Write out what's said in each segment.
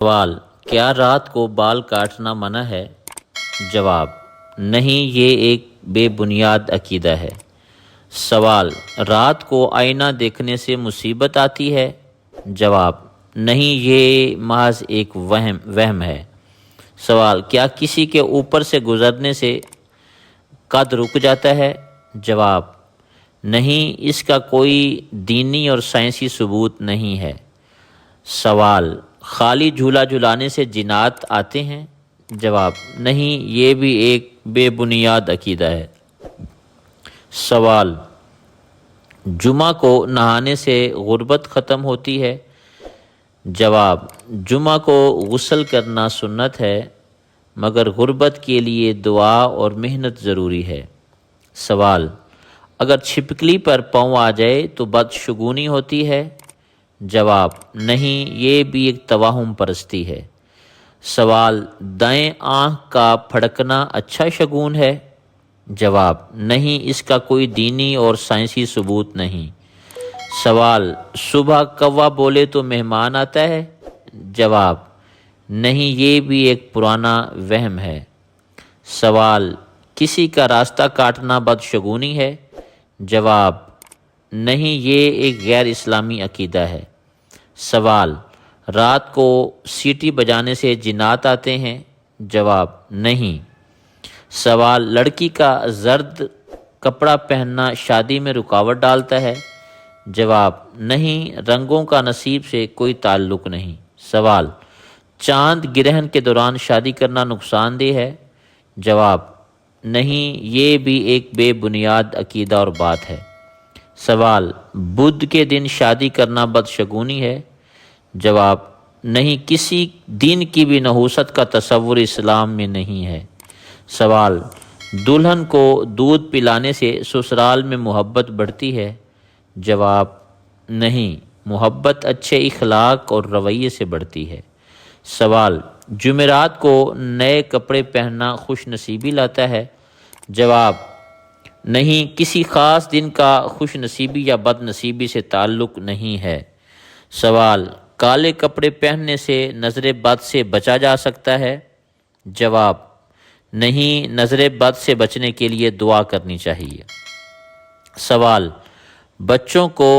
سوال: کیا رات کو بال کاٹنا منع ہے؟ جواب: نہیں، یہ ایک بے بنیاد عقیدہ ہے۔ سوال: رات کو آئینہ دیکھنے سے مصیبت آتی ہے؟ جواب: نہیں، یہ محض ایک وہم ہے۔ سوال: کیا کسی کے اوپر سے گزرنے سے قد رک جاتا ہے؟ جواب: نہیں، اس کا کوئی دینی اور سائنسی ثبوت نہیں ہے۔ سوال: خالی جھولا جھلانے سے جنات آتے ہیں؟ جواب: نہیں، یہ بھی ایک بے بنیاد عقیدہ ہے۔ سوال: جمعہ کو نہانے سے غربت ختم ہوتی ہے؟ جواب: جمعہ کو غسل کرنا سنت ہے، مگر غربت کے لیے دعا اور محنت ضروری ہے۔ سوال: اگر چھپکلی پر پاؤں آ جائے تو بدشگونی ہوتی ہے؟ جواب: نہیں، یہ بھی ایک توہم پرستی ہے۔ سوال: دائیں آنکھ کا پھڑکنا اچھا شگون ہے؟ جواب: نہیں، اس کا کوئی دینی اور سائنسی ثبوت نہیں۔ سوال: صبح کوا بولے تو مہمان آتا ہے؟ جواب: نہیں، یہ بھی ایک پرانا وہم ہے۔ سوال: کسی کا راستہ کاٹنا بدشگونی ہے؟ جواب: نہیں، یہ ایک غیر اسلامی عقیدہ ہے۔ سوال: رات کو سیٹی بجانے سے جنات آتے ہیں؟ جواب: نہیں۔ سوال: لڑکی کا زرد کپڑا پہننا شادی میں رکاوٹ ڈالتا ہے؟ جواب: نہیں، رنگوں کا نصیب سے کوئی تعلق نہیں۔ سوال: چاند گرہن کے دوران شادی کرنا نقصان دہ ہے؟ جواب: نہیں، یہ بھی ایک بے بنیاد عقیدہ اور بات ہے۔ سوال: بدھ کے دن شادی کرنا بدشگونی ہے؟ جواب: نہیں، کسی دن کی بھی نحوست کا تصور اسلام میں نہیں ہے۔ سوال: دلہن کو دودھ پلانے سے سسرال میں محبت بڑھتی ہے؟ جواب: نہیں، محبت اچھے اخلاق اور رویے سے بڑھتی ہے۔ سوال: جمعرات کو نئے کپڑے پہننا خوش نصیبی لاتا ہے؟ جواب: نہیں، کسی خاص دن کا خوش نصیبی یا بد نصیبی سے تعلق نہیں ہے۔ سوال: کالے کپڑے پہننے سے نظر بد سے بچا جا سکتا ہے؟ جواب: نہیں، نظر بد سے بچنے کے لیے دعا کرنی چاہیے۔ سوال: بچوں کو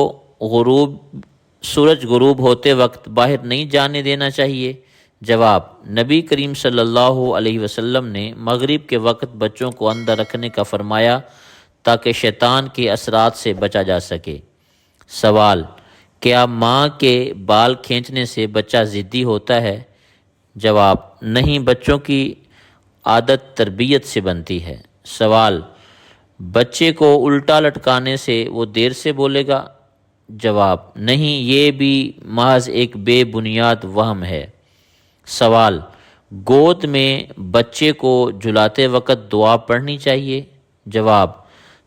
سورج غروب ہوتے وقت باہر نہیں جانے دینا چاہیے؟ جواب: نبی کریم صلی اللہ علیہ وسلم نے مغرب کے وقت بچوں کو اندر رکھنے کا فرمایا تاکہ شیطان کے اثرات سے بچا جا سکے۔ سوال: کیا ماں کے بال کھینچنے سے بچہ ضدی ہوتا ہے؟ جواب: نہیں، بچوں کی عادت تربیت سے بنتی ہے۔ سوال: بچے کو الٹا لٹکانے سے وہ دیر سے بولے گا؟ جواب: نہیں، یہ بھی محض ایک بے بنیاد وہم ہے۔ سوال: گود میں بچے کو جھلاتے وقت دعا پڑھنی چاہیے؟ جواب: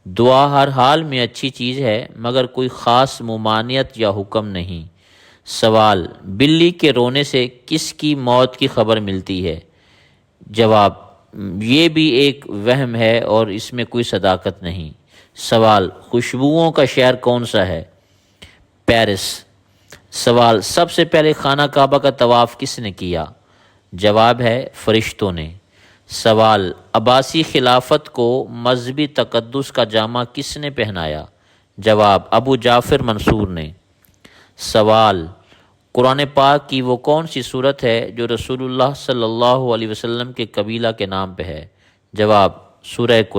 دعا ہر حال میں اچھی چیز ہے، مگر کوئی خاص ممانعت یا حکم نہیں۔ سوال: بلی کے رونے سے کس کی موت کی خبر ملتی ہے؟ جواب: یہ بھی ایک وہم ہے اور اس میں کوئی صداقت نہیں۔ سوال: خوشبوؤں کا شہر کون سا ہے؟ پیرس۔ سوال: سب سے پہلے خانہ کعبہ کا طواف کس نے کیا؟ جواب ہے: فرشتوں نے۔ سوال: عباسی خلافت کو مذہبی تقدس کا جامہ کس نے پہنایا؟ جواب: ابو جعفر منصور نے۔ سوال: قرآن پاک کی وہ کون سی سورت ہے جو رسول اللہ صلی اللہ علیہ وسلم کے قبیلہ کے نام پہ ہے؟ جواب: سورہ